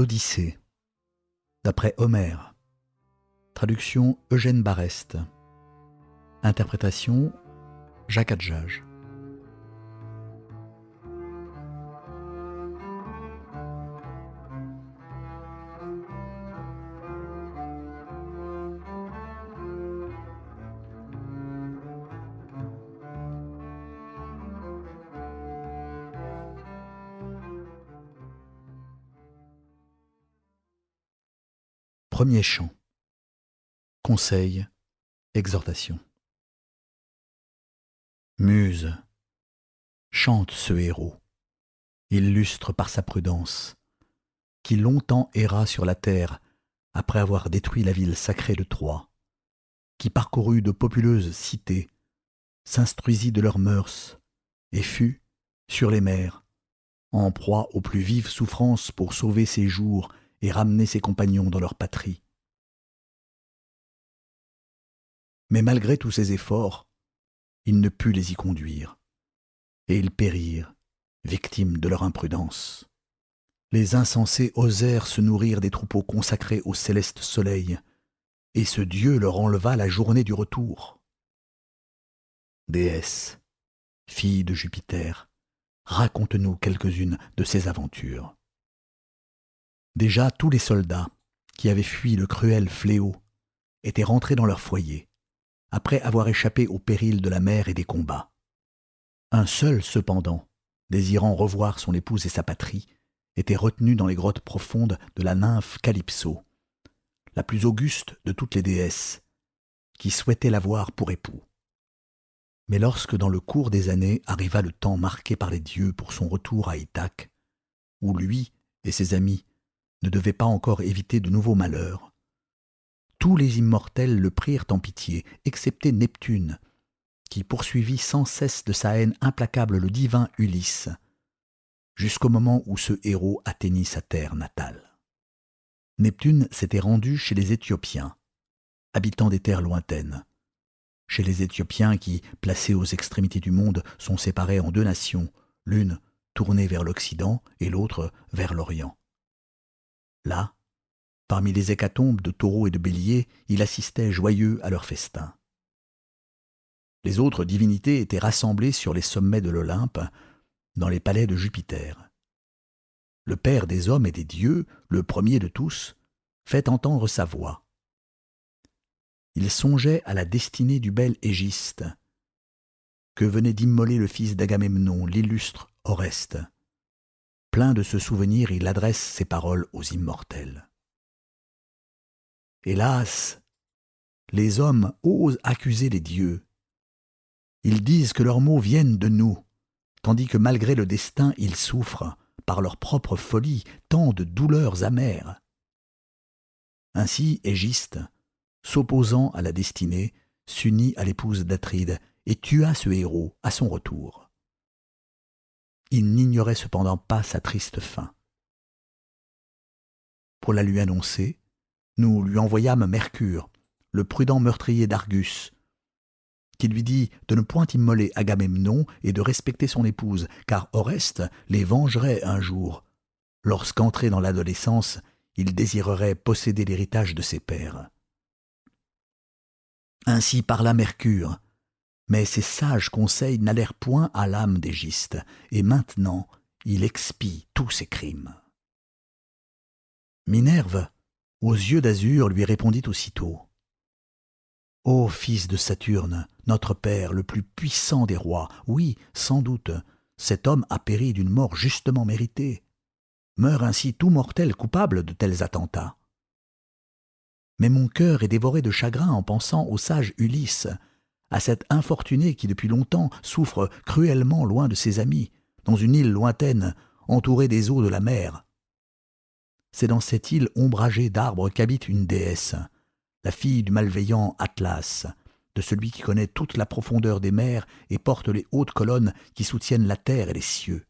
L'Odyssée, d'après Homère. Traduction Eugène Barreste. Interprétation Jacques Adjage. Premier chant. Conseil, exhortation. Muse, chante ce héros, illustre par sa prudence, qui longtemps erra sur la terre après avoir détruit la ville sacrée de Troie, qui parcourut de populeuses cités, s'instruisit de leurs mœurs, et fut, sur les mers, en proie aux plus vives souffrances pour sauver ses jours et ramener ses compagnons dans leur patrie. Mais malgré tous ses efforts, il ne put les y conduire, et ils périrent, victimes de leur imprudence. Les insensés osèrent se nourrir des troupeaux consacrés au céleste soleil, et ce Dieu leur enleva la journée du retour. Déesse, fille de Jupiter, raconte-nous quelques-unes de ces aventures. Déjà tous les soldats, qui avaient fui le cruel fléau, étaient rentrés dans leur foyer, après avoir échappé au péril de la mer et des combats. Un seul, cependant, désirant revoir son épouse et sa patrie, était retenu dans les grottes profondes de la nymphe Calypso, la plus auguste de toutes les déesses, qui souhaitait l'avoir pour époux. Mais lorsque dans le cours des années arriva le temps marqué par les dieux pour son retour à Ithaque, où lui et ses amis ne devaient pas encore éviter de nouveaux malheurs, tous les immortels le prirent en pitié, excepté Neptune, qui poursuivit sans cesse de sa haine implacable le divin Ulysse, jusqu'au moment où ce héros atteignit sa terre natale. Neptune s'était rendu chez les Éthiopiens, habitants des terres lointaines, chez les Éthiopiens qui, placés aux extrémités du monde, sont séparés en deux nations, l'une tournée vers l'Occident et l'autre vers l'Orient. Là, parmi les hécatombes de taureaux et de béliers, il assistait joyeux à leur festin. Les autres divinités étaient rassemblées sur les sommets de l'Olympe, dans les palais de Jupiter. Le père des hommes et des dieux, le premier de tous, fait entendre sa voix. Il songeait à la destinée du bel Égiste, que venait d'immoler le fils d'Agamemnon, l'illustre Oreste. Plein de ce souvenir, il adresse ces paroles aux immortels. Hélas, les hommes osent accuser les dieux. Ils disent que leurs mots viennent de nous, tandis que malgré le destin, ils souffrent, par leur propre folie, tant de douleurs amères. Ainsi, Égiste, s'opposant à la destinée, s'unit à l'épouse d'Atride et tua ce héros à son retour. Il n'ignorait cependant pas sa triste fin. Pour la lui annoncer, nous lui envoyâmes Mercure, le prudent meurtrier d'Argus, qui lui dit de ne point immoler Agamemnon et de respecter son épouse, car Oreste les vengerait un jour, lorsqu'entré dans l'adolescence, il désirerait posséder l'héritage de ses pères. Ainsi parla Mercure, mais ses sages conseils n'allèrent point à l'âme d'Égiste, et maintenant il expie tous ses crimes. Minerve, aux yeux d'azur, lui répondit aussitôt. « Ô fils de Saturne, notre père, le plus puissant des rois, oui, sans doute, cet homme a péri d'une mort justement méritée. Meurt ainsi tout mortel coupable de tels attentats. Mais mon cœur est dévoré de chagrin en pensant au sage Ulysse, à cet infortuné qui depuis longtemps souffre cruellement loin de ses amis, dans une île lointaine, entourée des eaux de la mer. C'est dans cette île ombragée d'arbres qu'habite une déesse, la fille du malveillant Atlas, de celui qui connaît toute la profondeur des mers et porte les hautes colonnes qui soutiennent la terre et les cieux.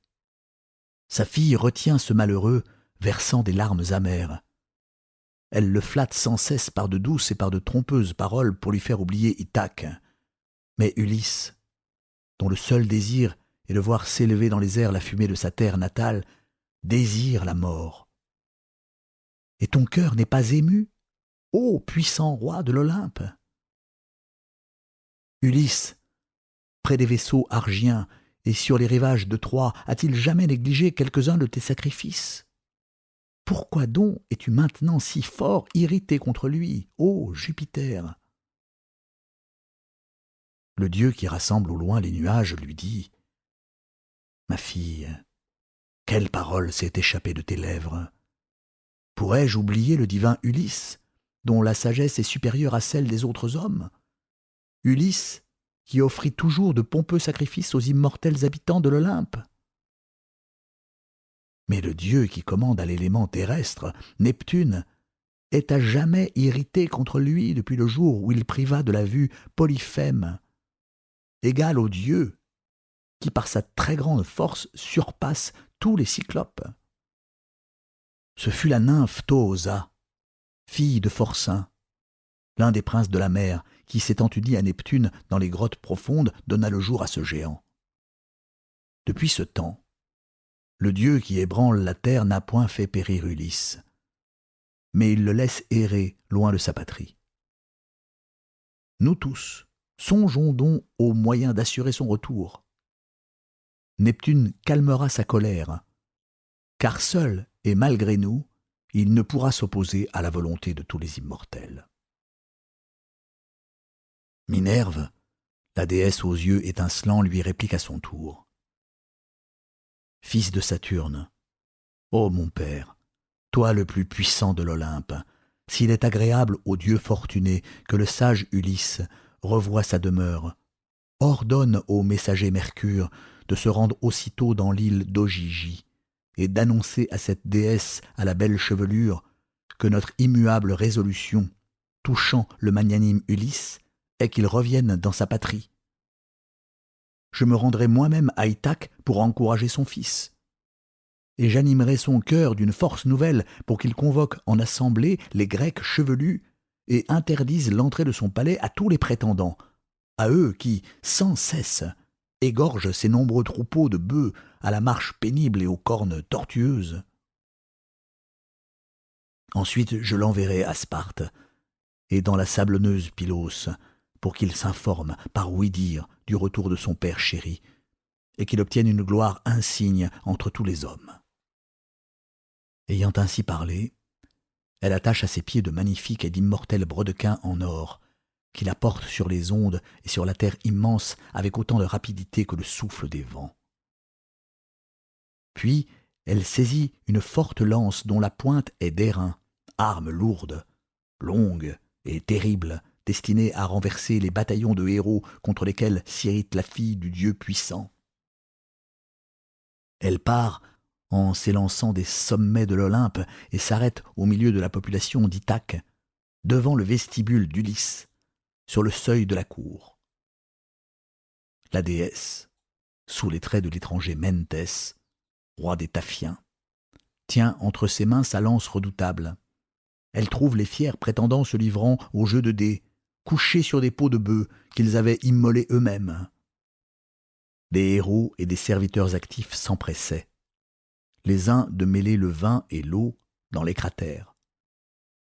Sa fille retient ce malheureux, versant des larmes amères. Elle le flatte sans cesse par de douces et par de trompeuses paroles pour lui faire oublier Ithaque. Mais Ulysse, dont le seul désir est de voir s'élever dans les airs la fumée de sa terre natale, désire la mort. Et ton cœur n'est pas ému, ô puissant roi de l'Olympe? Ulysse, près des vaisseaux argiens et sur les rivages de Troie, a-t-il jamais négligé quelques-uns de tes sacrifices? Pourquoi donc es-tu maintenant si fort irrité contre lui, ô Jupiter? Le dieu qui rassemble au loin les nuages lui dit « Ma fille, quelle parole s'est échappée de tes lèvres? Pourrais-je oublier le divin Ulysse, dont la sagesse est supérieure à celle des autres hommes? Ulysse, qui offrit toujours de pompeux sacrifices aux immortels habitants de l'Olympe? Mais le dieu qui commande à l'élément terrestre, Neptune, est à jamais irrité contre lui depuis le jour où il priva de la vue Polyphème, égal au dieu qui par sa très grande force surpasse tous les cyclopes. Ce fut la nymphe Toosa, fille de Phorcyn, l'un des princes de la mer, qui s'étant uni à Neptune dans les grottes profondes, donna le jour à ce géant. Depuis ce temps, le dieu qui ébranle la terre n'a point fait périr Ulysse, mais il le laisse errer loin de sa patrie. Nous tous, songeons donc aux moyens d'assurer son retour. Neptune calmera sa colère, car seul et malgré nous, il ne pourra s'opposer à la volonté de tous les immortels. Minerve, la déesse aux yeux étincelants, lui réplique à son tour. « Fils de Saturne, ô mon père, toi le plus puissant de l'Olympe, s'il est agréable aux dieux fortunés que le sage Ulysse revoie sa demeure, ordonne au messager Mercure de se rendre aussitôt dans l'île d'Ogygie et d'annoncer à cette déesse à la belle chevelure que notre immuable résolution, touchant le magnanime Ulysse, est qu'il revienne dans sa patrie. Je me rendrai moi-même à Ithaque pour encourager son fils, et j'animerai son cœur d'une force nouvelle pour qu'il convoque en assemblée les Grecs chevelus et interdise l'entrée de son palais à tous les prétendants, à eux qui, sans cesse, égorgent ces nombreux troupeaux de bœufs à la marche pénible et aux cornes tortueuses. Ensuite, je l'enverrai à Sparte et dans la sablonneuse Pylos, pour qu'il s'informe, par ouï-dire, du retour de son père chéri, et qu'il obtienne une gloire insigne entre tous les hommes. » Ayant ainsi parlé, elle attache à ses pieds de magnifiques et d'immortels brodequins en or, qui la portent sur les ondes et sur la terre immense avec autant de rapidité que le souffle des vents. Puis, elle saisit une forte lance dont la pointe est d'airain, arme lourde, longue et terrible, destinée à renverser les bataillons de héros contre lesquels s'irrite la fille du Dieu puissant. Elle part en s'élançant des sommets de l'Olympe et s'arrête au milieu de la population d'Ithaque, devant le vestibule d'Ulysse, sur le seuil de la cour. La déesse, sous les traits de l'étranger Mentès, roi des Taphiens, tient entre ses mains sa lance redoutable. Elle trouve les fiers prétendants se livrant au jeu de dés, couchés sur des peaux de bœufs qu'ils avaient immolés eux-mêmes. Des héros et des serviteurs actifs s'empressaient, les uns de mêler le vin et l'eau dans les cratères,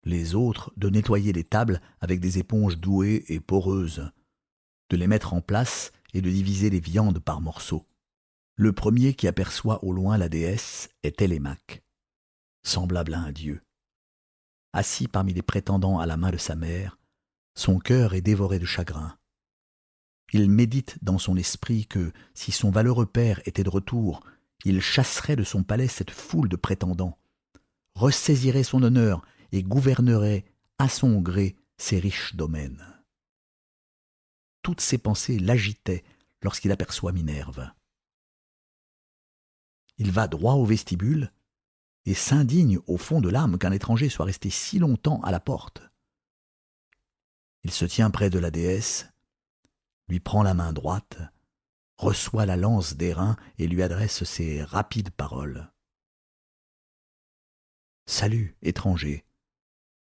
les autres de nettoyer les tables avec des éponges douées et poreuses, de les mettre en place et de diviser les viandes par morceaux. Le premier qui aperçoit au loin la déesse est Télémaque, semblable à un dieu. Assis parmi les prétendants à la main de sa mère, son cœur est dévoré de chagrin. Il médite dans son esprit que, si son valeureux père était de retour, il chasserait de son palais cette foule de prétendants, ressaisirait son honneur et gouvernerait à son gré ses riches domaines. Toutes ces pensées l'agitaient lorsqu'il aperçoit Minerve. Il va droit au vestibule et s'indigne au fond de l'âme qu'un étranger soit resté si longtemps à la porte. Il se tient près de la déesse, lui prend la main droite, reçoit la lance d'airain et lui adresse ces rapides paroles. « Salut, étranger,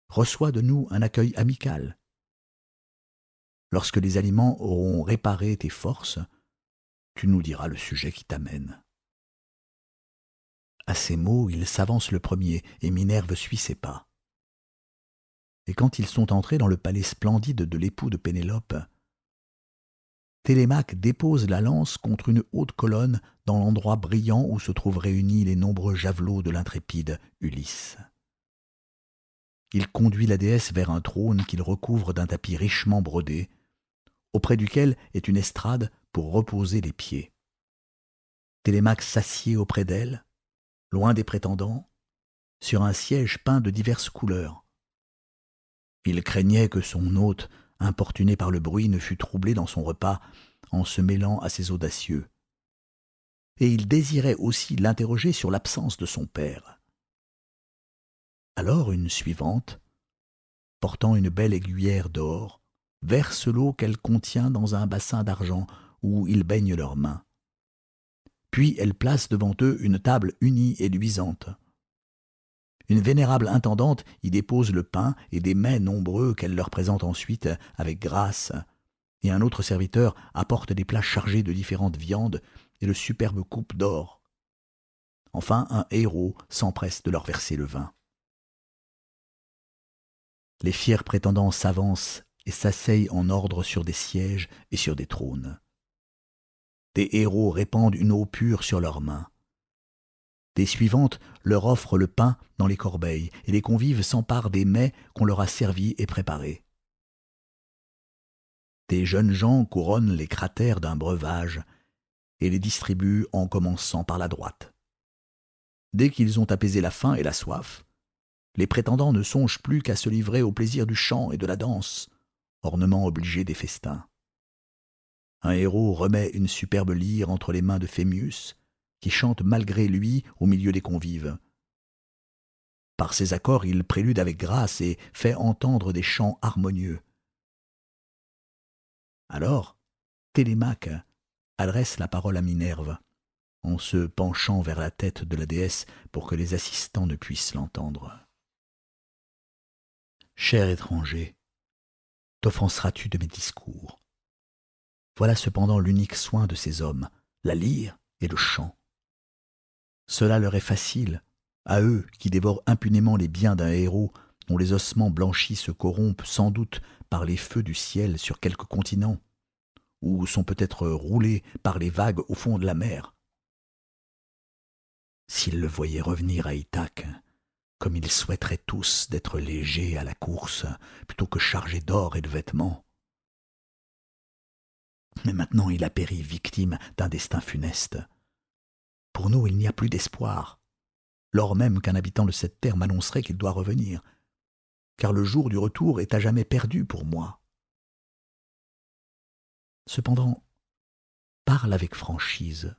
reçois de nous un accueil amical. Lorsque les aliments auront réparé tes forces, tu nous diras le sujet qui t'amène. » À ces mots, il s'avance le premier et Minerve suit ses pas. Et quand ils sont entrés dans le palais splendide de l'époux de Pénélope, Télémaque dépose la lance contre une haute colonne dans l'endroit brillant où se trouvent réunis les nombreux javelots de l'intrépide Ulysse. Il conduit la déesse vers un trône qu'il recouvre d'un tapis richement brodé, auprès duquel est une estrade pour reposer les pieds. Télémaque s'assied auprès d'elle, loin des prétendants, sur un siège peint de diverses couleurs. Il craignait que son hôte, importuné par le bruit, ne fût troublé dans son repas en se mêlant à ses audacieux. Et il désirait aussi l'interroger sur l'absence de son père. Alors une suivante, portant une belle aiguillère d'or, verse l'eau qu'elle contient dans un bassin d'argent où ils baignent leurs mains. Puis elle place devant eux une table unie et luisante. Une vénérable intendante y dépose le pain et des mets nombreux qu'elle leur présente ensuite avec grâce, et un autre serviteur apporte des plats chargés de différentes viandes et de superbes coupes d'or. Enfin, un héros s'empresse de leur verser le vin. Les fiers prétendants s'avancent et s'asseyent en ordre sur des sièges et sur des trônes. Des héros répandent une eau pure sur leurs mains. Des suivantes leur offrent le pain dans les corbeilles, et les convives s'emparent des mets qu'on leur a servis et préparés. Des jeunes gens couronnent les cratères d'un breuvage et les distribuent en commençant par la droite. Dès qu'ils ont apaisé la faim et la soif, les prétendants ne songent plus qu'à se livrer au plaisir du chant et de la danse, ornement obligé des festins. Un héros remet une superbe lyre entre les mains de Phémius, qui chante malgré lui au milieu des convives. Par ses accords, il prélude avec grâce et fait entendre des chants harmonieux. Alors, Télémaque adresse la parole à Minerve, en se penchant vers la tête de la déesse pour que les assistants ne puissent l'entendre. « Cher étranger, t'offenseras-tu de mes discours? Voilà cependant l'unique soin de ces hommes, la lyre et le chant. Cela leur est facile, à eux qui dévorent impunément les biens d'un héros dont les ossements blanchis se corrompent sans doute par les feux du ciel sur quelque continent, ou sont peut-être roulés par les vagues au fond de la mer. S'ils le voyaient revenir à Ithaque, comme ils souhaiteraient tous d'être légers à la course, plutôt que chargés d'or et de vêtements. Mais maintenant il a péri victime d'un destin funeste. Pour nous, il n'y a plus d'espoir, lors même qu'un habitant de cette terre m'annoncerait qu'il doit revenir, car le jour du retour est à jamais perdu pour moi. Cependant, parle avec franchise.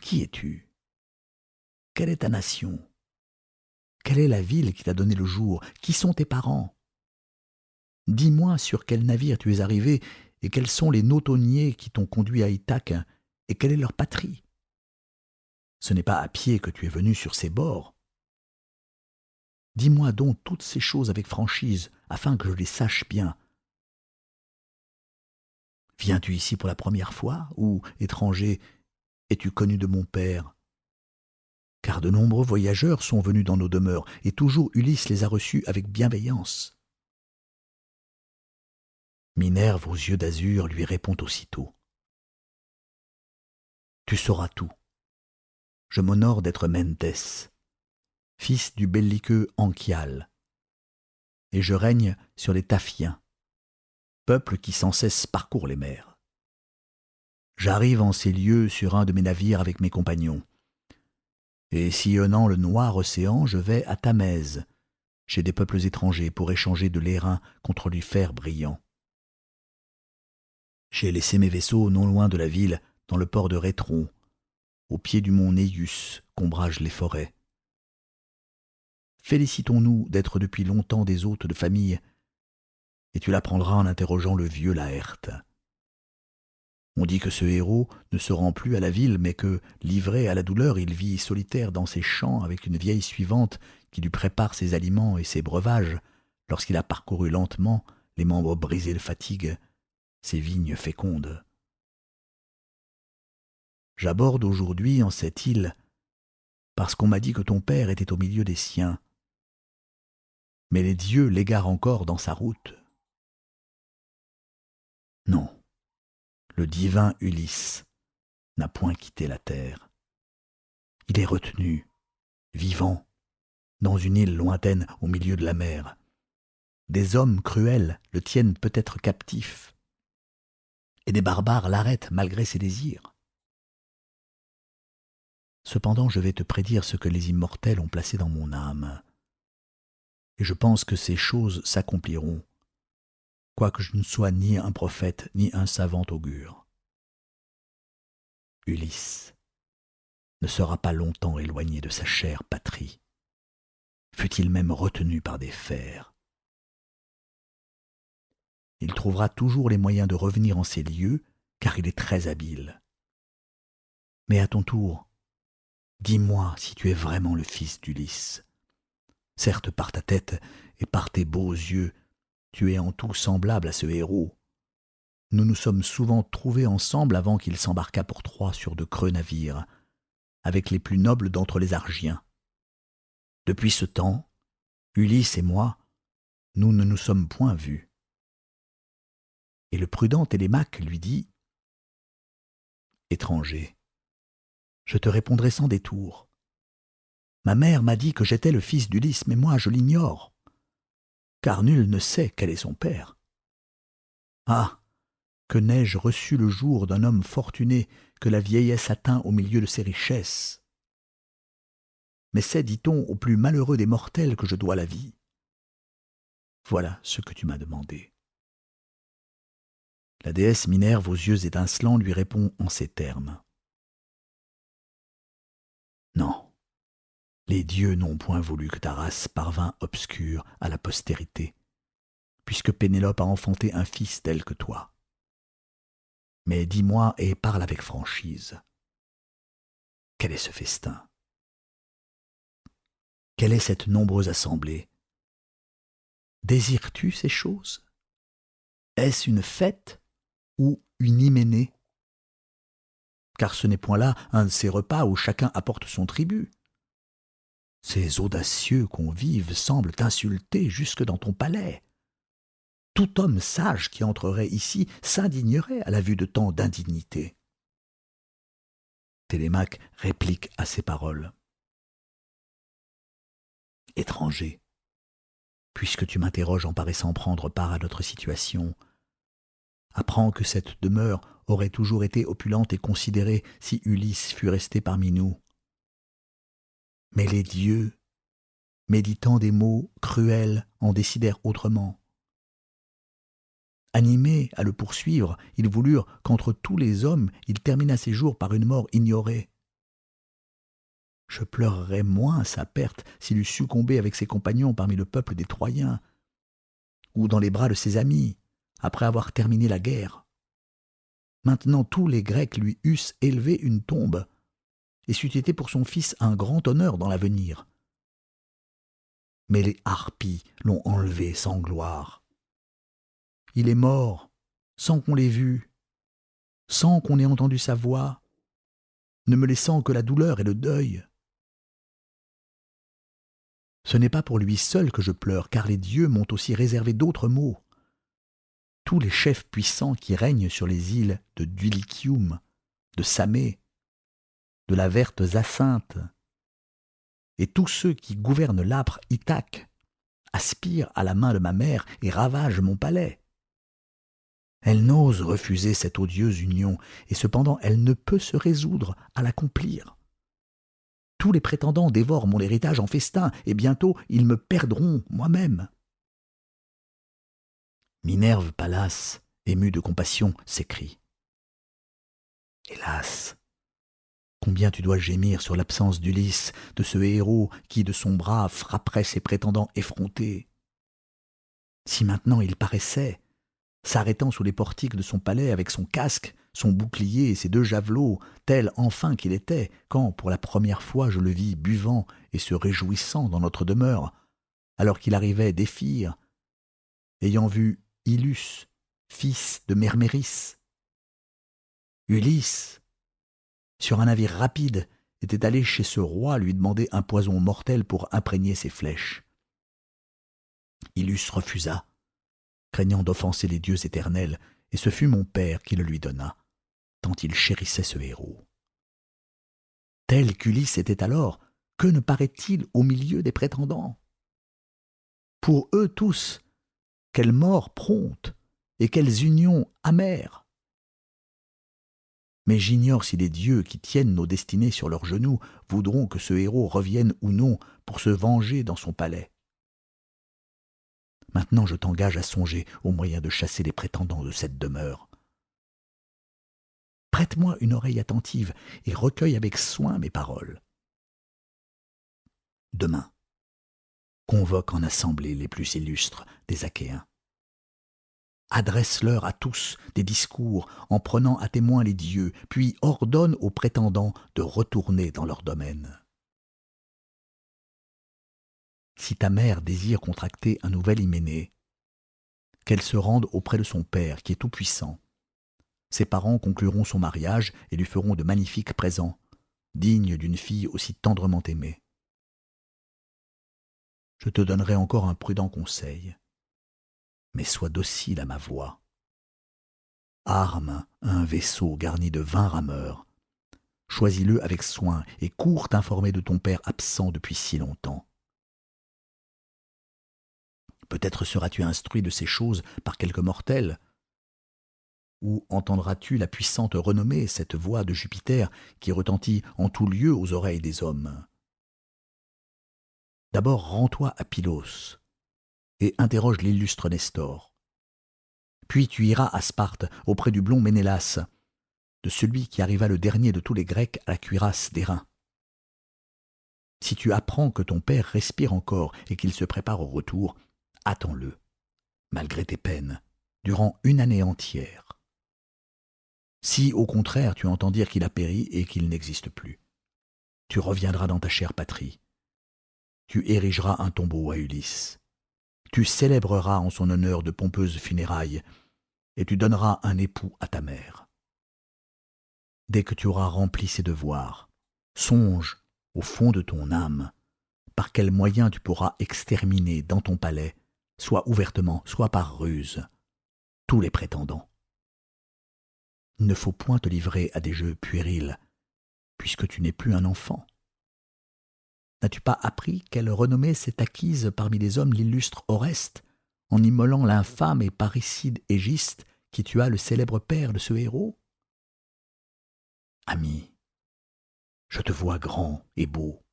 Qui es-tu? Quelle est ta nation? Quelle est la ville qui t'a donné le jour? Qui sont tes parents? Dis-moi sur quel navire tu es arrivé et quels sont les nautonniers qui t'ont conduit à Ithaque et quelle est leur patrie? Ce n'est pas à pied que tu es venu sur ces bords. Dis-moi donc toutes ces choses avec franchise, afin que je les sache bien. Viens-tu ici pour la première fois, ou, étranger, es-tu connu de mon père? Car de nombreux voyageurs sont venus dans nos demeures, et toujours Ulysse les a reçus avec bienveillance. Minerve aux yeux d'azur lui répond aussitôt. Tu sauras tout. Je m'honore d'être Mentès, fils du belliqueux Anchial, et je règne sur les Taphiens, peuple qui sans cesse parcourt les mers. J'arrive en ces lieux sur un de mes navires avec mes compagnons, et sillonnant le noir océan, je vais à Tamèse, chez des peuples étrangers, pour échanger de l'airain contre du fer brillant. J'ai laissé mes vaisseaux non loin de la ville, dans le port de Rétron, au pied du mont Néius qu'ombragent les forêts. Félicitons-nous d'être depuis longtemps des hôtes de famille, et tu l'apprendras en interrogeant le vieux Laërte. On dit que ce héros ne se rend plus à la ville, mais que, livré à la douleur, il vit solitaire dans ses champs avec une vieille suivante qui lui prépare ses aliments et ses breuvages lorsqu'il a parcouru lentement, les membres brisés de fatigue, ces vignes fécondes. J'aborde aujourd'hui en cette île parce qu'on m'a dit que ton père était au milieu des siens. mais les dieux l'égarent encore dans sa route. Non, le divin Ulysse n'a point quitté la terre. Il est retenu, vivant, dans une île lointaine au milieu de la mer. Des hommes cruels le tiennent peut-être captif, et des barbares l'arrêtent malgré ses désirs. Cependant, je vais te prédire ce que les immortels ont placé dans mon âme, et je pense que ces choses s'accompliront, quoique je ne sois ni un prophète ni un savant augure. Ulysse ne sera pas longtemps éloigné de sa chère patrie, fût-il même retenu par des fers. Il trouvera toujours les moyens de revenir en ces lieux, car il est très habile. Mais à ton tour, dis-moi si tu es vraiment le fils d'Ulysse. Certes, par ta tête et par tes beaux yeux, tu es en tout semblable à ce héros. Nous nous sommes souvent trouvés ensemble avant qu'il s'embarquât pour Troie sur de creux navires, avec les plus nobles d'entre les Argiens. Depuis ce temps, Ulysse et moi, nous ne nous sommes point vus. Et le prudent Télémaque lui dit « Étranger, je te répondrai sans détour. Ma mère m'a dit que j'étais le fils d'Ulysse, mais moi je l'ignore, car nul ne sait quel est son père. Ah, que n'ai-je reçu le jour d'un homme fortuné que la vieillesse atteint au milieu de ses richesses. Mais c'est, dit-on, au plus malheureux des mortels que je dois la vie. Voilà ce que tu m'as demandé. » La déesse Minerve aux yeux étincelants lui répond en ces termes. « Non, les dieux n'ont point voulu que ta race parvint obscure à la postérité, puisque Pénélope a enfanté un fils tel que toi. Mais dis-moi et parle avec franchise. Quel est ce festin? Quelle est cette nombreuse assemblée? Désires-tu ces choses? Est-ce une fête ou une hyménée? Car ce n'est point là un de ces repas où chacun apporte son tribut. Ces audacieux convives semblent t'insulter jusque dans ton palais. Tout homme sage qui entrerait ici s'indignerait à la vue de tant d'indignité. » Télémaque réplique à ces paroles. « Étranger, puisque tu m'interroges en paraissant prendre part à notre situation, apprends que cette demeure aurait toujours été opulente et considérée si Ulysse fût resté parmi nous. Mais les dieux, méditant des mots cruels, en décidèrent autrement. Animés à le poursuivre, ils voulurent qu'entre tous les hommes, il terminât ses jours par une mort ignorée. Je pleurerais moins sa perte s'il eût succombé avec ses compagnons parmi le peuple des Troyens, ou dans les bras de ses amis, après avoir terminé la guerre. Maintenant tous les Grecs lui eussent élevé une tombe, et c'eût été pour son fils un grand honneur dans l'avenir. Mais les harpies l'ont enlevé sans gloire. Il est mort, sans qu'on l'ait vu, sans qu'on ait entendu sa voix, ne me laissant que la douleur et le deuil. Ce n'est pas pour lui seul que je pleure, car les dieux m'ont aussi réservé d'autres maux. Tous les chefs puissants qui règnent sur les îles de Dulichium, de Samé, de la verte Zacinthe, et tous ceux qui gouvernent l'âpre Ithaque, aspirent à la main de ma mère et ravagent mon palais. Elle n'ose refuser cette odieuse union, et cependant elle ne peut se résoudre à l'accomplir. Tous les prétendants dévorent mon héritage en festin, et bientôt ils me perdront moi-même. » Minerve Pallas, émue de compassion, s'écrie. « Hélas, combien tu dois gémir sur l'absence d'Ulysse, de ce héros qui, de son bras, frapperait ses prétendants effrontés. Si maintenant il paraissait, s'arrêtant sous les portiques de son palais avec son casque, son bouclier et ses 2 javelots, tel enfin qu'il était, quand, pour la première fois, je le vis buvant et se réjouissant dans notre demeure, alors qu'il arrivait d'Éphire, ayant vu Ilus, fils de Merméris. Ulysse, sur un navire rapide, était allé chez ce roi lui demander un poison mortel pour imprégner ses flèches. Ilus refusa, craignant d'offenser les dieux éternels, et ce fut mon père qui le lui donna, tant il chérissait ce héros. Tel qu'Ulysse était alors, que ne paraît-il au milieu des prétendants? Pour eux tous, quelle mort prompte et quelles unions amères! Mais j'ignore si les dieux qui tiennent nos destinées sur leurs genoux voudront que ce héros revienne ou non pour se venger dans son palais. Maintenant je t'engage à songer au moyen de chasser les prétendants de cette demeure. Prête-moi une oreille attentive et recueille avec soin mes paroles. Demain, convoque en assemblée les plus illustres des Achéens. Adresse-leur à tous des discours en prenant à témoin les dieux, puis ordonne aux prétendants de retourner dans leur domaine. Si ta mère désire contracter un nouvel hyménée, qu'elle se rende auprès de son père qui est tout-puissant. Ses parents concluront son mariage et lui feront de magnifiques présents, dignes d'une fille aussi tendrement aimée. Je te donnerai encore un prudent conseil, mais sois docile à ma voix. Arme un vaisseau garni de 20 rameurs. Choisis-le avec soin et cours t'informer de ton père absent depuis si longtemps. Peut-être seras-tu instruit de ces choses par quelque mortel, ou entendras-tu la puissante renommée, cette voix de Jupiter qui retentit en tout lieu aux oreilles des hommes. D'abord rends-toi à Pylos et interroge l'illustre Nestor. Puis tu iras à Sparte auprès du blond Ménélas, de celui qui arriva le dernier de tous les Grecs à la cuirasse d'airain. Si tu apprends que ton père respire encore et qu'il se prépare au retour, attends-le, malgré tes peines, durant une année entière. Si, au contraire, tu entends dire qu'il a péri et qu'il n'existe plus, tu reviendras dans ta chère patrie. Tu érigeras un tombeau à Ulysse. Tu célébreras en son honneur de pompeuses funérailles et tu donneras un époux à ta mère. Dès que tu auras rempli ces devoirs, songe, au fond de ton âme, par quels moyens tu pourras exterminer dans ton palais, soit ouvertement, soit par ruse, tous les prétendants. Il ne faut point te livrer à des jeux puérils, puisque tu n'es plus un enfant. N'as-tu pas appris quelle renommée s'est acquise parmi les hommes l'illustre Oreste, en immolant l'infâme et parricide Égiste qui tua le célèbre père de ce héros? Ami, je te vois grand et beau.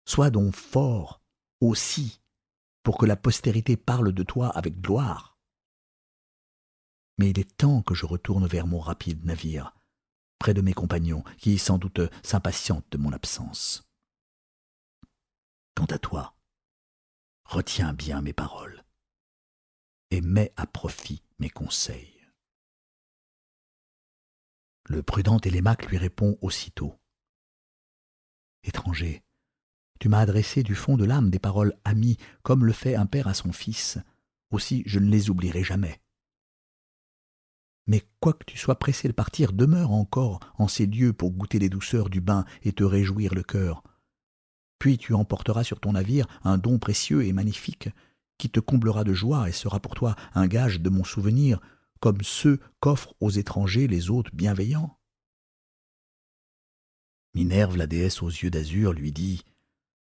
Sois donc fort aussi, pour que la postérité parle de toi avec gloire. Mais il est temps que je retourne vers mon rapide navire, près de mes compagnons, qui sans doute s'impatientent de mon absence. Quant à toi, retiens bien mes paroles et mets à profit mes conseils. Le prudent Télémaque lui répond aussitôt. Étranger, tu m'as adressé du fond de l'âme des paroles amies, comme le fait un père à son fils, aussi je ne les oublierai jamais. Mais quoique tu sois pressé de partir, demeure encore en ces lieux pour goûter les douceurs du bain et te réjouir le cœur. Puis tu emporteras sur ton navire un don précieux et magnifique qui te comblera de joie et sera pour toi un gage de mon souvenir, comme ceux qu'offrent aux étrangers les hôtes bienveillants. Minerve, la déesse aux yeux d'azur, lui dit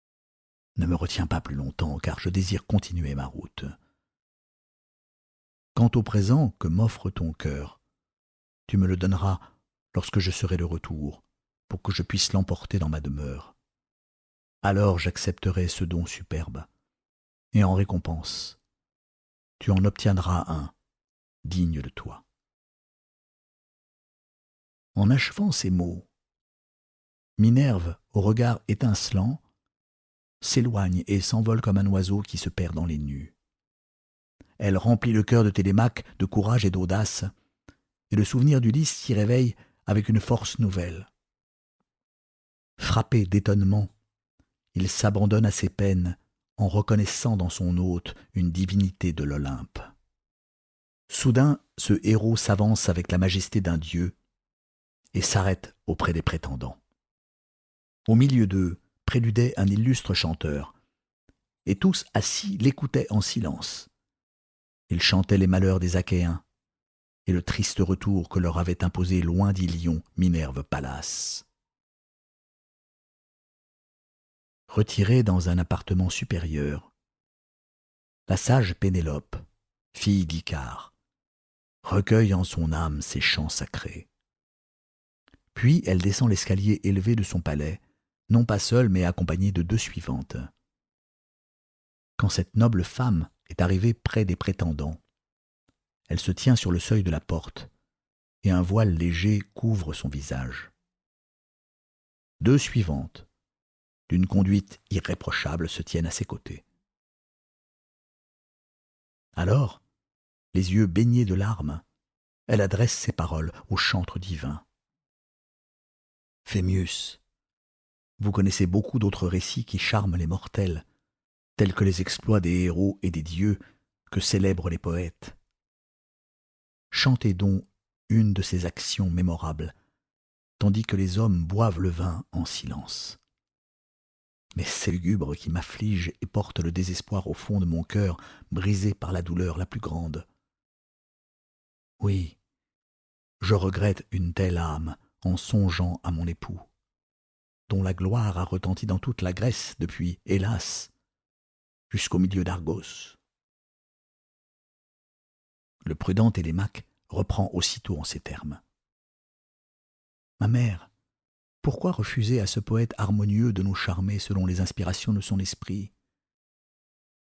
« Ne me retiens pas plus longtemps, car je désire continuer ma route. Quant au présent que m'offre ton cœur, tu me le donneras lorsque je serai de retour, pour que je puisse l'emporter dans ma demeure. Alors j'accepterai ce don superbe, et en récompense, tu en obtiendras un digne de toi. » En achevant ces mots, Minerve, au regard étincelant, s'éloigne et s'envole comme un oiseau qui se perd dans les nues. Elle remplit le cœur de Télémaque de courage et d'audace, et le souvenir d'Ulysse s'y réveille avec une force nouvelle. Frappé d'étonnement, il s'abandonne à ses peines en reconnaissant dans son hôte une divinité de l'Olympe. Soudain, ce héros s'avance avec la majesté d'un dieu et s'arrête auprès des prétendants. Au milieu d'eux, préludait un illustre chanteur, et tous assis l'écoutaient en silence. Il chantait les malheurs des Achéens et le triste retour que leur avait imposé loin d'Ilion Minerve Pallas. Retirée dans un appartement supérieur, la sage Pénélope, fille d'Icare, recueille en son âme ses chants sacrés. Puis elle descend l'escalier élevé de son palais, non pas seule mais accompagnée de 2 suivantes. Quand cette noble femme est arrivée près des prétendants, elle se tient sur le seuil de la porte, et un voile léger couvre son visage. 2 suivantes, d'une conduite irréprochable, se tiennent à ses côtés. Alors, les yeux baignés de larmes, elle adresse ses paroles au chantre divin. Phemius, vous connaissez beaucoup d'autres récits qui charment les mortels, tels que les exploits des héros et des dieux que célèbrent les poètes. Chantez donc une de ces actions mémorables, tandis que les hommes boivent le vin en silence. Mais c'est lugubre qui m'afflige et porte le désespoir au fond de mon cœur, brisé par la douleur la plus grande. Oui, je regrette une telle âme en songeant à mon époux, dont la gloire a retenti dans toute la Grèce depuis, hélas, jusqu'au milieu d'Argos. Le prudent Télémaque reprend aussitôt en ces termes. Ma mère, pourquoi refuser à ce poète harmonieux de nous charmer selon les inspirations de son esprit?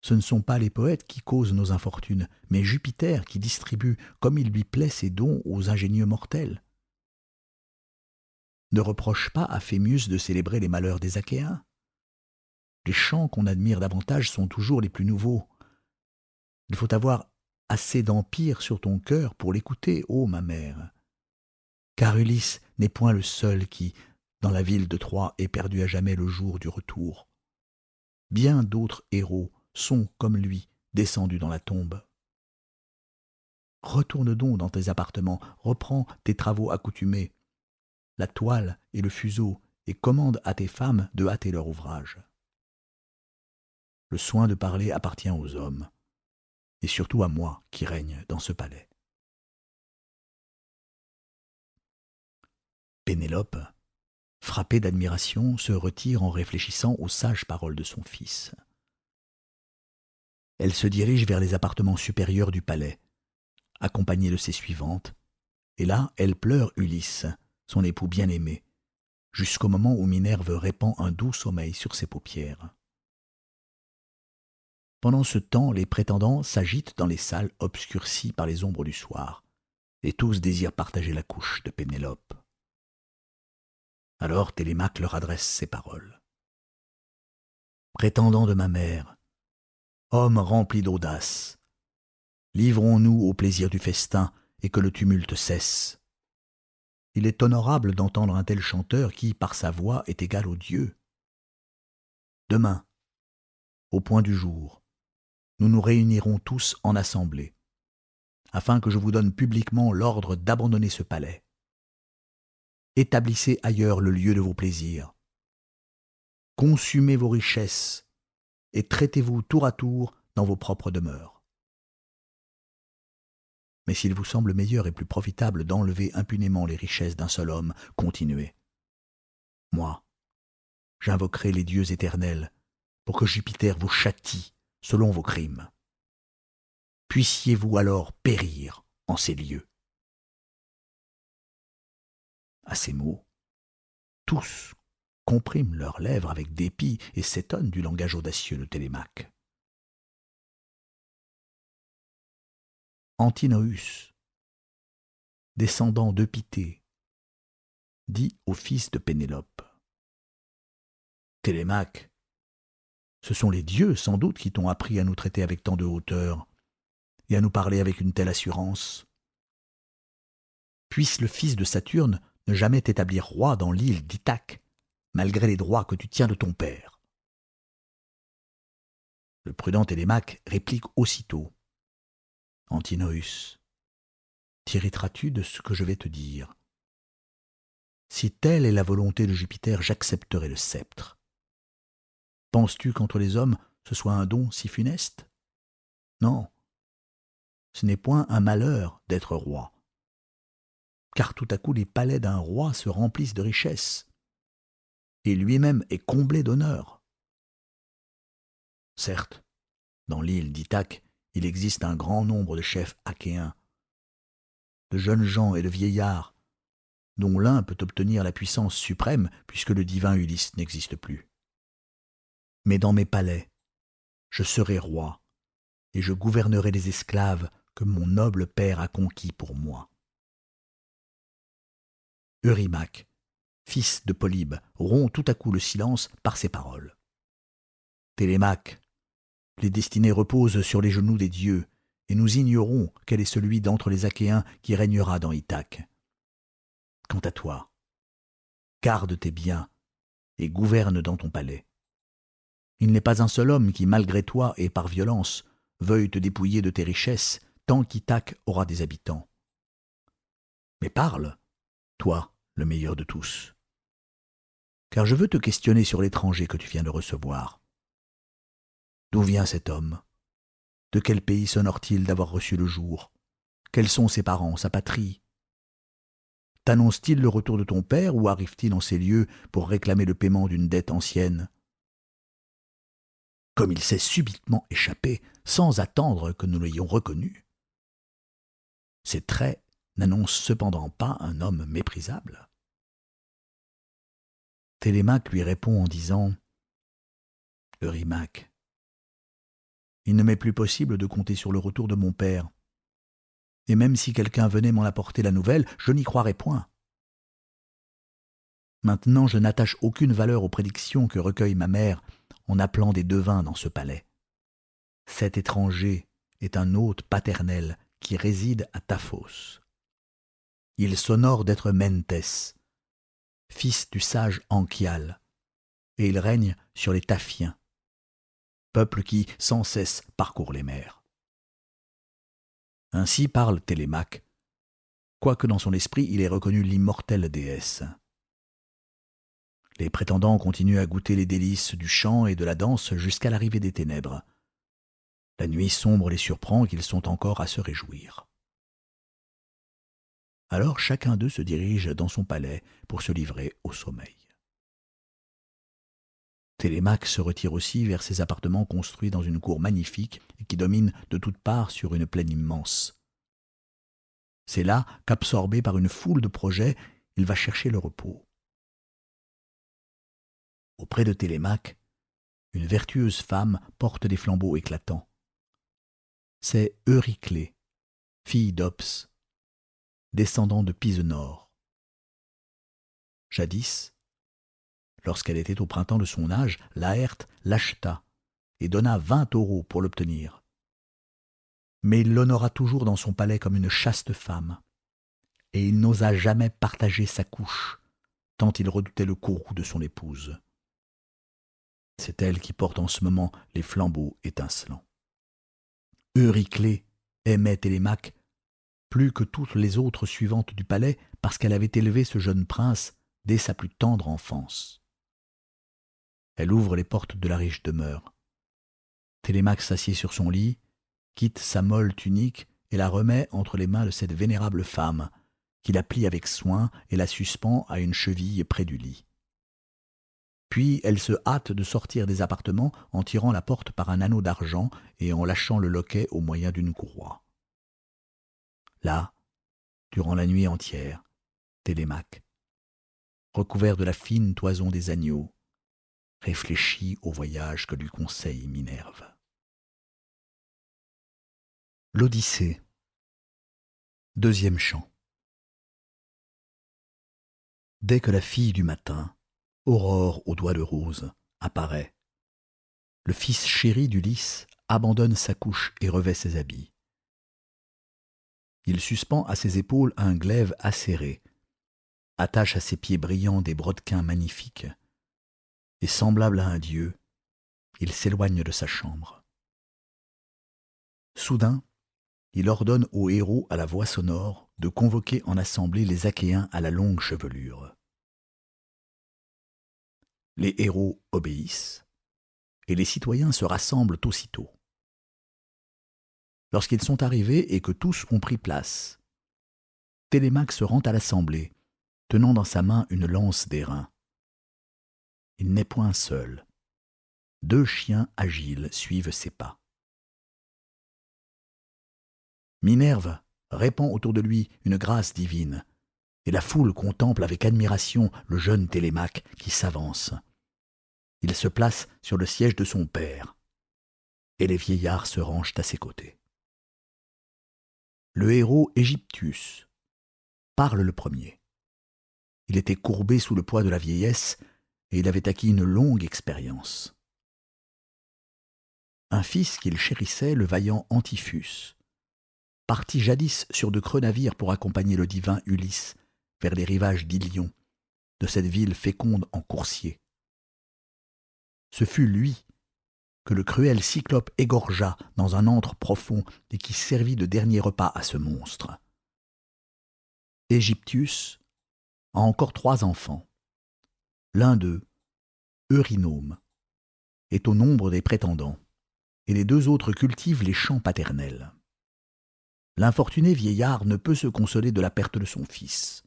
Ce ne sont pas les poètes qui causent nos infortunes, mais Jupiter qui distribue comme il lui plaît ses dons aux ingénieux mortels. Ne reproche pas à Phemius de célébrer les malheurs des Achéens. Les chants qu'on admire davantage sont toujours les plus nouveaux. Il faut avoir assez d'empire sur ton cœur pour l'écouter, ô ma mère. Car Ulysse n'est point le seul qui, dans la ville de Troie, ait perdu à jamais le jour du retour. Bien d'autres héros sont, comme lui, descendus dans la tombe. Retourne donc dans tes appartements, reprends tes travaux accoutumés, la toile et le fuseau, et commande à tes femmes de hâter leur ouvrage. Le soin de parler appartient aux hommes, et surtout à moi qui règne dans ce palais. Pénélope, frappée d'admiration, se retire en réfléchissant aux sages paroles de son fils. Elle se dirige vers les appartements supérieurs du palais, accompagnée de ses suivantes, et là elle pleure Ulysse, son époux bien-aimé, jusqu'au moment où Minerve répand un doux sommeil sur ses paupières. Pendant ce temps, les prétendants s'agitent dans les salles obscurcies par les ombres du soir, et tous désirent partager la couche de Pénélope. Alors Télémaque leur adresse ces paroles. Prétendants de ma mère, hommes remplis d'audace, livrons-nous au plaisir du festin et que le tumulte cesse. Il est honorable d'entendre un tel chanteur qui, par sa voix, est égal aux dieux. Demain, au point du jour, nous nous réunirons tous en assemblée, afin que je vous donne publiquement l'ordre d'abandonner ce palais. Établissez ailleurs le lieu de vos plaisirs. Consumez vos richesses et traitez-vous tour à tour dans vos propres demeures. Mais s'il vous semble meilleur et plus profitable d'enlever impunément les richesses d'un seul homme, continuez. Moi, j'invoquerai les dieux éternels pour que Jupiter vous châtie selon vos crimes. Puissiez-vous alors périr en ces lieux. À ces mots, tous compriment leurs lèvres avec dépit et s'étonnent du langage audacieux de Télémaque. Antinoüs, descendant d'Eupité, dit au fils de Pénélope. Télémaque, ce sont les dieux sans doute qui t'ont appris à nous traiter avec tant de hauteur et à nous parler avec une telle assurance. Puisse le fils de Saturne ne jamais t'établir roi dans l'île d'Ithaque, malgré les droits que tu tiens de ton père. Le prudent Télémaque réplique aussitôt. Antinoüs, t'irriteras-tu de ce que je vais te dire? Si telle est la volonté de Jupiter, j'accepterai le sceptre. Penses-tu qu'entre les hommes, ce soit un don si funeste? Non, ce n'est point un malheur d'être roi, car tout à coup les palais d'un roi se remplissent de richesses, et lui-même est comblé d'honneur. Certes, dans l'île d'Ithaque, il existe un grand nombre de chefs achéens, de jeunes gens et de vieillards, dont l'un peut obtenir la puissance suprême puisque le divin Ulysse n'existe plus. Mais dans mes palais, je serai roi, et je gouvernerai les esclaves que mon noble père a conquis pour moi. Eurymaque, fils de Polybe, rompt tout à coup le silence par ces paroles. Télémaque, les destinées reposent sur les genoux des dieux, et nous ignorons quel est celui d'entre les Achéens qui régnera dans Ithaque. Quant à toi, garde tes biens et gouverne dans ton palais. Il n'est pas un seul homme qui, malgré toi et par violence, veuille te dépouiller de tes richesses tant qu'Ithaque aura des habitants. Mais parle, toi, le meilleur de tous, car je veux te questionner sur l'étranger que tu viens de recevoir. D'où vient cet homme? De quel pays s'honore-t-il d'avoir reçu le jour? Quels sont ses parents, sa patrie? T'annonce-t-il le retour de ton père ou arrive-t-il en ces lieux pour réclamer le paiement d'une dette ancienne? Comme il s'est subitement échappé sans attendre que nous l'ayons reconnu. Ses traits n'annoncent cependant pas un homme méprisable. Télémaque lui répond en disant « Eurymaque, il ne m'est plus possible de compter sur le retour de mon père. Et même si quelqu'un venait m'en apporter la nouvelle, je n'y croirais point. Maintenant, je n'attache aucune valeur aux prédictions que recueille ma mère en appelant des devins dans ce palais. Cet étranger est un hôte paternel qui réside à Taphos. Il s'honore d'être Mentès, fils du sage Anchial, et il règne sur les Taphiens, peuple qui, sans cesse, parcourt les mers. Ainsi parle Télémaque, quoique dans son esprit il ait reconnu l'immortelle déesse. Les prétendants continuent à goûter les délices du chant et de la danse jusqu'à l'arrivée des ténèbres. La nuit sombre les surprend qu'ils sont encore à se réjouir. Alors chacun d'eux se dirige dans son palais pour se livrer au sommeil. Télémaque se retire aussi vers ses appartements construits dans une cour magnifique et qui domine de toutes parts sur une plaine immense. C'est là qu'absorbé par une foule de projets, il va chercher le repos. Auprès de Télémaque, une vertueuse femme porte des flambeaux éclatants. C'est Euryclée, fille d'Ops, descendant de Pisenor. Jadis, lorsqu'elle était au printemps de son âge, Laërte l'acheta et donna 20 taureaux pour l'obtenir. Mais il l'honora toujours dans son palais comme une chaste femme, et il n'osa jamais partager sa couche, tant il redoutait le courroux de son épouse. C'est elle qui porte en ce moment les flambeaux étincelants. Euryclée aimait Télémaque plus que toutes les autres suivantes du palais parce qu'elle avait élevé ce jeune prince dès sa plus tendre enfance. Elle ouvre les portes de la riche demeure. Télémaque s'assied sur son lit, quitte sa molle tunique et la remet entre les mains de cette vénérable femme, qui la plie avec soin et la suspend à une cheville près du lit. Puis elle se hâte de sortir des appartements en tirant la porte par un anneau d'argent et en lâchant le loquet au moyen d'une courroie. Là, durant la nuit entière, Télémaque, recouvert de la fine toison des agneaux, réfléchit au voyage que lui conseille Minerve. L'Odyssée. Deuxième chant. Dès que la fille du matin, Aurore aux doigts de rose, apparaît, le fils chéri d'Ulysse abandonne sa couche et revêt ses habits. Il suspend à ses épaules un glaive acéré, attache à ses pieds brillants des brodequins magnifiques, et semblable à un dieu, il s'éloigne de sa chambre. Soudain, il ordonne aux héros à la voix sonore de convoquer en assemblée les Achéens à la longue chevelure. Les héros obéissent, et les citoyens se rassemblent aussitôt. Lorsqu'ils sont arrivés et que tous ont pris place, Télémaque se rend à l'assemblée, tenant dans sa main une lance d'airain. Il n'est point seul. 2 chiens agiles suivent ses pas. Minerve répand autour de lui une grâce divine, et la foule contemple avec admiration le jeune Télémaque qui s'avance. Il se place sur le siège de son père, et les vieillards se rangent à ses côtés. Le héros Égyptius parle le premier. Il était courbé sous le poids de la vieillesse, et il avait acquis une longue expérience. Un fils qu'il chérissait, le vaillant Antiphus, partit jadis sur de creux navires pour accompagner le divin Ulysse vers les rivages d'Ilion, de cette ville féconde en coursiers. Ce fut lui que le cruel Cyclope égorgea dans un antre profond et qui servit de dernier repas à ce monstre. Égyptius a encore 3 enfants. L'un d'eux, Eurynome, est au nombre des prétendants, et les 2 autres cultivent les champs paternels. L'infortuné vieillard ne peut se consoler de la perte de son fils.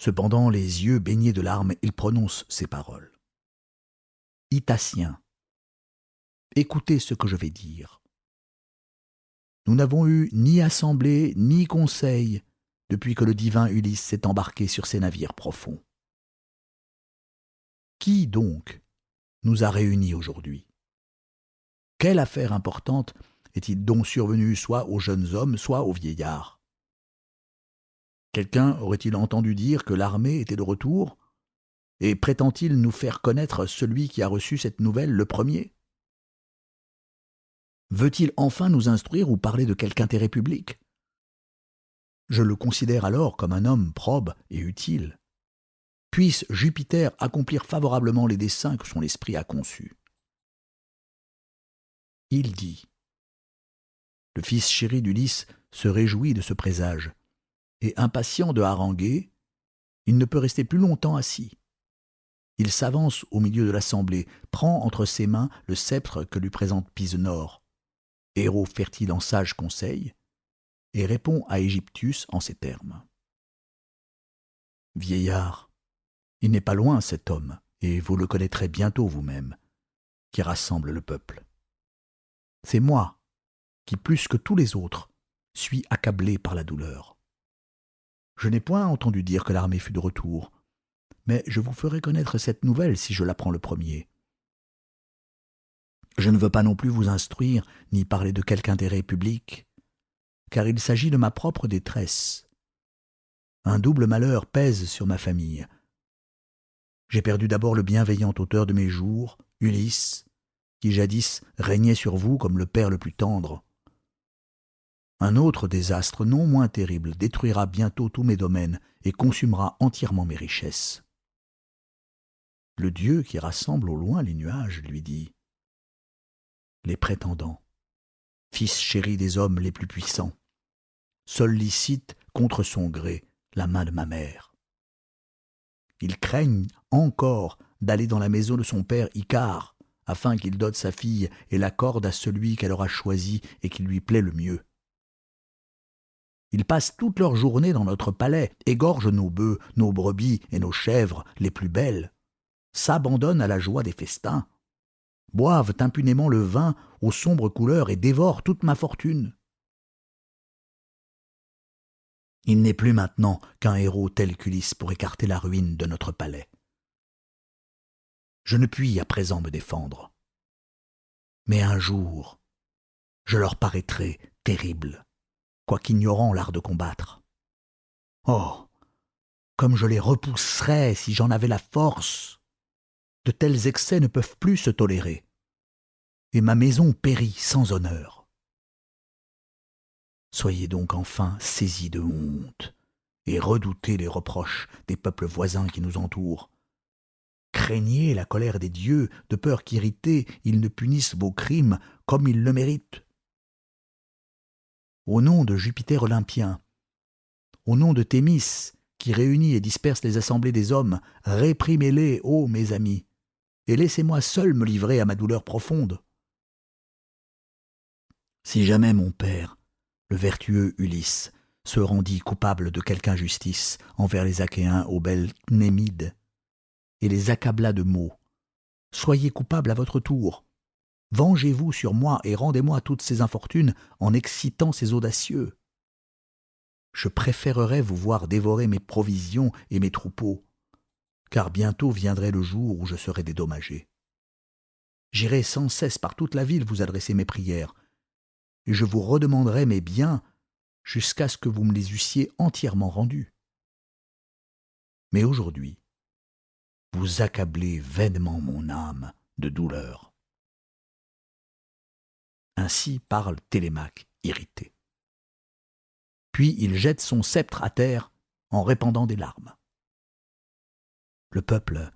Cependant, les yeux baignés de larmes, il prononce ces paroles. « Itaciens, écoutez ce que je vais dire. Nous n'avons eu ni assemblée ni conseil depuis que le divin Ulysse s'est embarqué sur ces navires profonds. Qui donc nous a réunis aujourd'hui? Quelle affaire importante est-il donc survenue soit aux jeunes hommes, soit aux vieillards? Quelqu'un aurait-il entendu dire que l'armée était de retour, et prétend-il nous faire connaître celui qui a reçu cette nouvelle le premier? Veut-il enfin nous instruire ou parler de quelque intérêt public? Je le considère alors comme un homme probe et utile. Puisse Jupiter accomplir favorablement les desseins que son esprit a conçus. » Il dit. Le fils chéri d'Ulysse se réjouit de ce présage, et impatient de haranguer, il ne peut rester plus longtemps assis. Il s'avance au milieu de l'assemblée, prend entre ses mains le sceptre que lui présente Pisenor, héros fertile en sages conseils, et répond à Égyptius en ces termes. « Vieillard, il n'est pas loin cet homme, et vous le connaîtrez bientôt vous-même, qui rassemble le peuple. C'est moi qui, plus que tous les autres, suis accablé par la douleur. Je n'ai point entendu dire que l'armée fût de retour, mais je vous ferai connaître cette nouvelle si je l'apprends le premier. Je ne veux pas non plus vous instruire ni parler de quelque intérêt public, car il s'agit de ma propre détresse. Un double malheur pèse sur ma famille. J'ai perdu d'abord le bienveillant auteur de mes jours, Ulysse, qui jadis régnait sur vous comme le père le plus tendre. Un autre désastre non moins terrible détruira bientôt tous mes domaines et consumera entièrement mes richesses. Le Dieu qui rassemble au loin les nuages lui dit « Les prétendants, fils chéri des hommes les plus puissants, sollicitent contre son gré la main de ma mère. Ils craignent encore d'aller dans la maison de son père Icare, afin qu'il dote sa fille et l'accorde à celui qu'elle aura choisi et qui lui plaît le mieux. Ils passent toute leur journée dans notre palais, égorgent nos bœufs, nos brebis et nos chèvres les plus belles, s'abandonnent à la joie des festins, boivent impunément le vin aux sombres couleurs et dévorent toute ma fortune. Il n'est plus maintenant qu'un héros tel qu'Ulysse pour écarter la ruine de notre palais. Je ne puis à présent me défendre. Mais un jour, je leur paraîtrai terrible, quoiqu'ignorant l'art de combattre. Oh, comme je les repousserais si j'en avais la force! De tels excès ne peuvent plus se tolérer, et ma maison périt sans honneur. Soyez donc enfin saisis de honte, et redoutez les reproches des peuples voisins qui nous entourent. Craignez la colère des dieux, de peur qu'irrités, ils ne punissent vos crimes comme ils le méritent. Au nom de Jupiter olympien, au nom de Thémis, qui réunit et disperse les assemblées des hommes, réprimez-les, ô mes amis, et laissez-moi seul me livrer à ma douleur profonde. Si jamais mon père, le vertueux Ulysse, se rendit coupable de quelque injustice envers les Achéens aux belles Némides, et les accabla de maux, soyez coupable à votre tour. Vengez-vous sur moi et rendez-moi toutes ces infortunes en excitant ces audacieux. Je préférerais vous voir dévorer mes provisions et mes troupeaux, car bientôt viendrait le jour où je serai dédommagé. J'irai sans cesse par toute la ville vous adresser mes prières, et je vous redemanderai mes biens jusqu'à ce que vous me les eussiez entièrement rendus. Mais aujourd'hui, vous accablez vainement mon âme de douleur. » Ainsi parle Télémaque, irrité. Puis il jette son sceptre à terre en répandant des larmes. Le peuple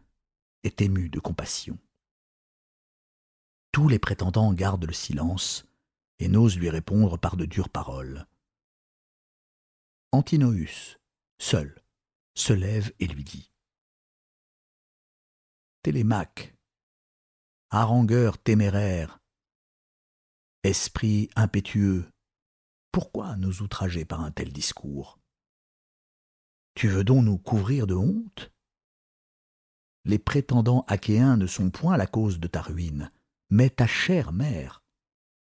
est ému de compassion. Tous les prétendants gardent le silence et n'osent lui répondre par de dures paroles. Antinoüs, seul, se lève et lui dit : « Télémaque, harangueur téméraire, esprit impétueux, pourquoi nous outrager par un tel discours ? Tu veux donc nous couvrir de honte ? Les prétendants achéens ne sont point la cause de ta ruine, mais ta chère mère,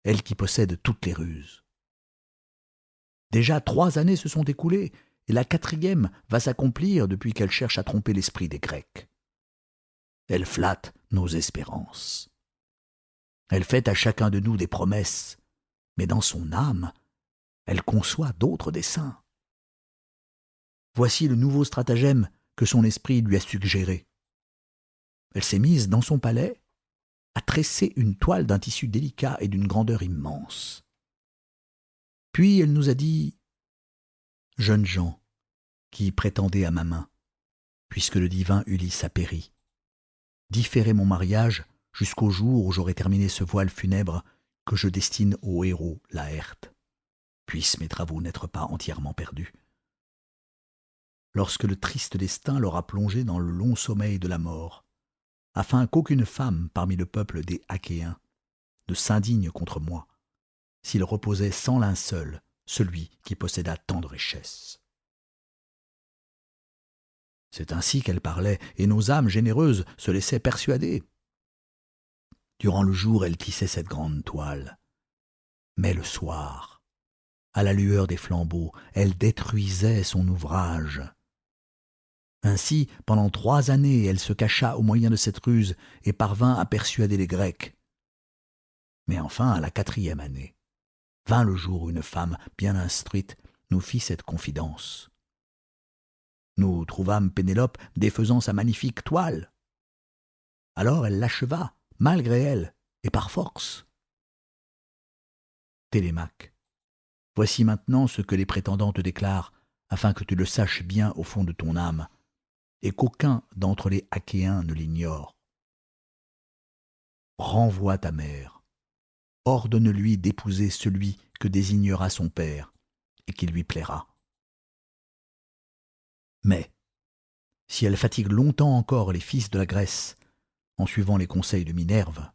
elle qui possède toutes les ruses. Déjà 3 années se sont écoulées, et la 4e va s'accomplir depuis qu'elle cherche à tromper l'esprit des Grecs. Elle flatte nos espérances. Elle fait à chacun de nous des promesses, mais dans son âme, elle conçoit d'autres desseins. Voici le nouveau stratagème que son esprit lui a suggéré. Elle s'est mise dans son palais à tresser une toile d'un tissu délicat et d'une grandeur immense. Puis elle nous a dit : « Jeunes gens, qui prétendez à ma main, puisque le divin Ulysse a péri, différez mon mariage jusqu'au jour où j'aurai terminé ce voile funèbre que je destine au héros Laërte. Puissent mes travaux n'être pas entièrement perdus. Lorsque le triste destin l'aura plongé dans le long sommeil de la mort, afin qu'aucune femme parmi le peuple des Achéens ne s'indigne contre moi, s'il reposait sans linceul celui qui posséda tant de richesses. » C'est ainsi qu'elle parlait, et nos âmes généreuses se laissaient persuader. Durant le jour, elle tissait cette grande toile. Mais le soir, à la lueur des flambeaux, elle détruisait son ouvrage. Ainsi, pendant 3 années, elle se cacha au moyen de cette ruse et parvint à persuader les Grecs. Mais enfin, à la 4e année, vint le jour où une femme bien instruite nous fit cette confidence. Nous trouvâmes Pénélope défaisant sa magnifique toile. Alors elle l'acheva, malgré elle, et par force. Télémaque, voici maintenant ce que les prétendants te déclarent, afin que tu le saches bien au fond de ton âme, et qu'aucun d'entre les Achéens ne l'ignore. Renvoie ta mère, ordonne-lui d'épouser celui que désignera son père, et qui lui plaira. Mais, si elle fatigue longtemps encore les fils de la Grèce, en suivant les conseils de Minerve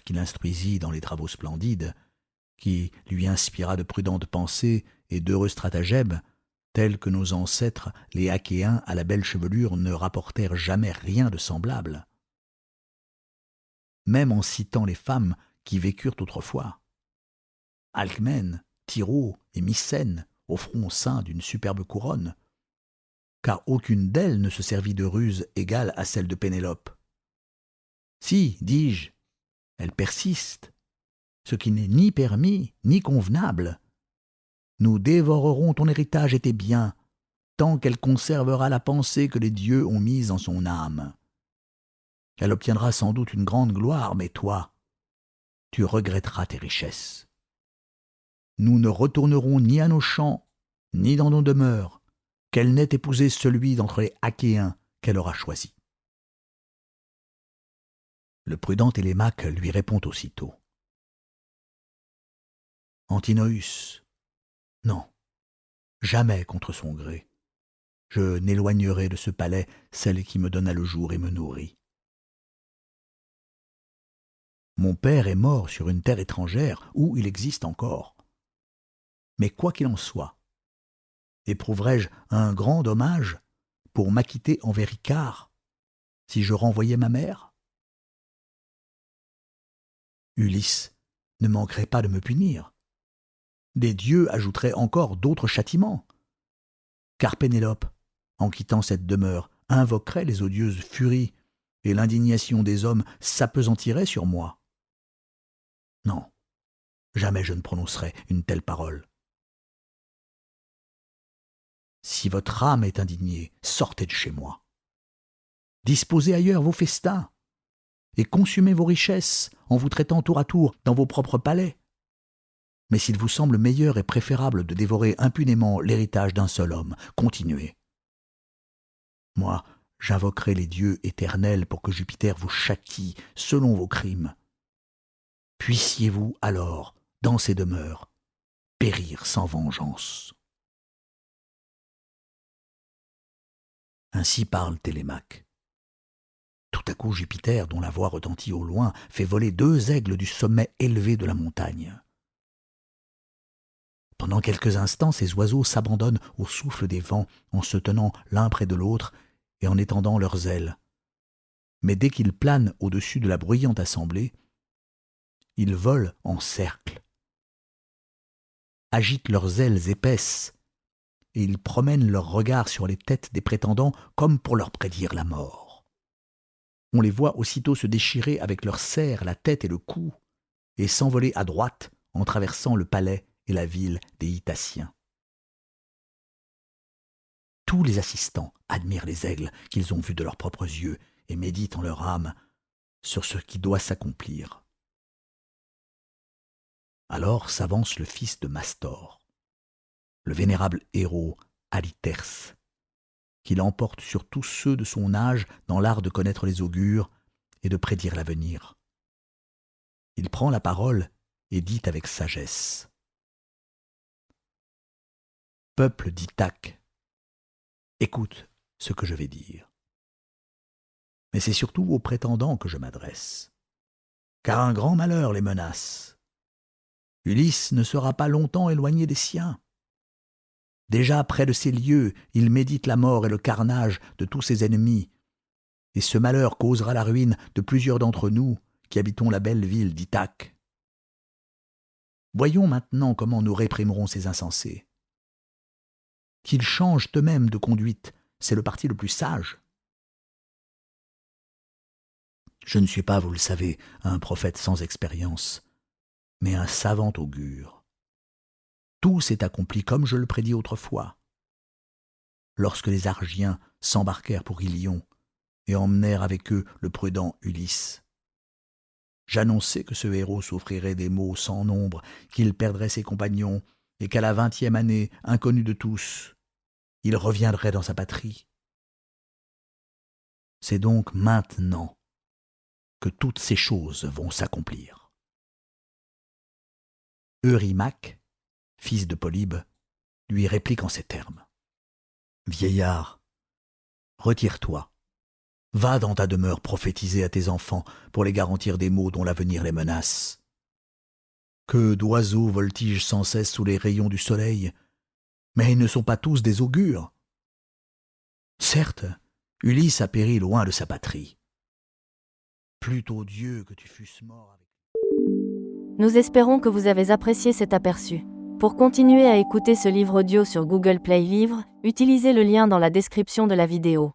qui l'instruisit dans les travaux splendides, qui lui inspira de prudentes pensées et d'heureux stratagèmes, tels que nos ancêtres, les Achéens à la belle chevelure, ne rapportèrent jamais rien de semblable. Même en citant les femmes qui vécurent autrefois, Alcmène, Tyro et Mycène au front ceint d'une superbe couronne, car aucune d'elles ne se servit de ruse égale à celle de Pénélope. Si, dis-je, elle persiste, ce qui n'est ni permis ni convenable. Nous dévorerons ton héritage et tes biens, tant qu'elle conservera la pensée que les dieux ont mise en son âme. Elle obtiendra sans doute une grande gloire, mais toi, tu regretteras tes richesses. Nous ne retournerons ni à nos champs, ni dans nos demeures, qu'elle n'ait épousé celui d'entre les Achéens qu'elle aura choisi. » Le prudent Télémaque lui répond aussitôt : « Antinoüs, non, jamais contre son gré. Je n'éloignerai de ce palais celle qui me donna le jour et me nourrit. Mon père est mort sur une terre étrangère où il existe encore. Mais quoi qu'il en soit, éprouverais-je un grand dommage pour m'acquitter envers Icare si je renvoyais ma mère? Ulysse ne manquerait pas de me punir. Des dieux ajouteraient encore d'autres châtiments. Car Pénélope, en quittant cette demeure, invoquerait les odieuses furies, et l'indignation des hommes s'appesantirait sur moi. Non, jamais je ne prononcerai une telle parole. Si votre âme est indignée, sortez de chez moi. Disposez ailleurs vos festins, et consumez vos richesses en vous traitant tour à tour dans vos propres palais. Mais s'il vous semble meilleur et préférable de dévorer impunément l'héritage d'un seul homme, continuez. Moi, j'invoquerai les dieux éternels pour que Jupiter vous châtie selon vos crimes. Puissiez-vous alors, dans ces demeures, périr sans vengeance. Ainsi parle Télémaque. Tout à coup, Jupiter, dont la voix retentit au loin, fait voler 2 aigles du sommet élevé de la montagne. Pendant quelques instants, ces oiseaux s'abandonnent au souffle des vents en se tenant l'un près de l'autre et en étendant leurs ailes. Mais dès qu'ils planent au-dessus de la bruyante assemblée, ils volent en cercle, agitent leurs ailes épaisses et ils promènent leurs regards sur les têtes des prétendants comme pour leur prédire la mort. On les voit aussitôt se déchirer avec leurs serres la tête et le cou et s'envoler à droite en traversant le palais et la ville des Hitaciens. Tous les assistants admirent les aigles qu'ils ont vus de leurs propres yeux et méditent en leur âme sur ce qui doit s'accomplir. Alors s'avance le fils de Mastor, le vénérable héros Alytherse, qui l'emporte sur tous ceux de son âge dans l'art de connaître les augures et de prédire l'avenir. Il prend la parole et dit avec sagesse. Peuple d'Ithaque, écoute ce que je vais dire. Mais c'est surtout aux prétendants que je m'adresse, car un grand malheur les menace. Ulysse ne sera pas longtemps éloigné des siens. Déjà près de ces lieux, il médite la mort et le carnage de tous ses ennemis, et ce malheur causera la ruine de plusieurs d'entre nous qui habitons la belle ville d'Ithaque. Voyons maintenant comment nous réprimerons ces insensés. Qu'ils changent eux-mêmes de conduite, c'est le parti le plus sage. Je ne suis pas, vous le savez, un prophète sans expérience, mais un savant augure. Tout s'est accompli comme je le prédis autrefois. Lorsque les Argiens s'embarquèrent pour Ilion et emmenèrent avec eux le prudent Ulysse. J'annonçai que ce héros souffrirait des maux sans nombre, qu'il perdrait ses compagnons, et qu'à la 20e année, inconnu de tous, il reviendrait dans sa patrie. C'est donc maintenant que toutes ces choses vont s'accomplir. Eurymaque, fils de Polybe, lui réplique en ces termes. « Vieillard, retire-toi. Va dans ta demeure prophétiser à tes enfants pour les garantir des maux dont l'avenir les menace. Que d'oiseaux voltigent sans cesse sous les rayons du soleil, mais ils ne sont pas tous des augures. Certes, Ulysse a péri loin de sa patrie. Plutôt Dieu que tu fusses mort avec... » Nous espérons que vous avez apprécié cet aperçu. Pour continuer à écouter ce livre audio sur Google Play Livres, utilisez le lien dans la description de la vidéo.